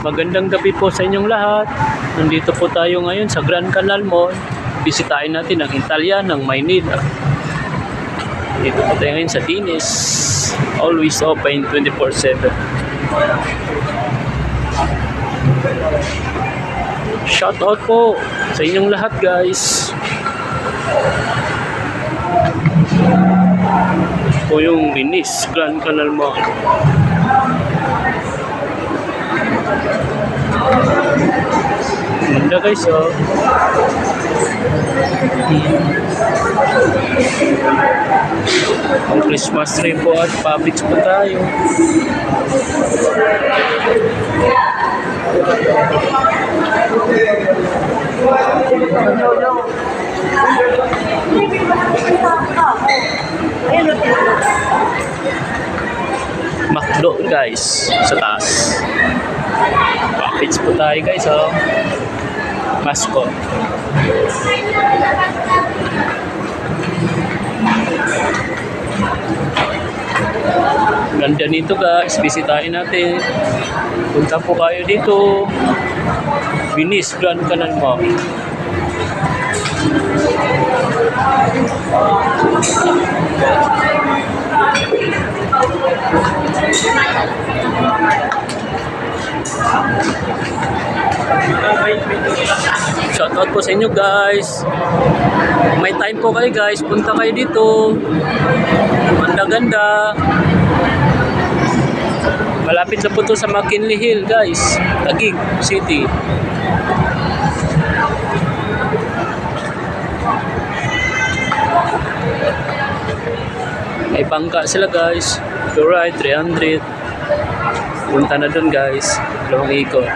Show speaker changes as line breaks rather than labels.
magandang gabi po sa inyong lahat. Nandito po tayo ngayon sa Grand Canal Mall. Bisitahin natin ang Intalya ng Maynila. Dito po tayo ngayon sa Dinis. Always open 24/7. Shout out po sa inyong lahat, guys. Po yung Dinis Grand Canal Mall. Ganda, guys, oh. Ang Christmas tree po at puppets po tayo. McDo, guys, sa taas. Puppets po tayo, guys, oh. Mascot. Ganda nito, guys. Bisitahin natin. Punta po kayo dito. Dinis Grand Canal Mall. Shoutout po sa inyo, guys. May time po kayo, guys, punta kayo dito. Ganda-ganda. Malapit na po to sa McKinley Hill, guys. Taguig City. May bangka sila, guys. To ride 300. Punta na dun, guys. Dalawang ikot.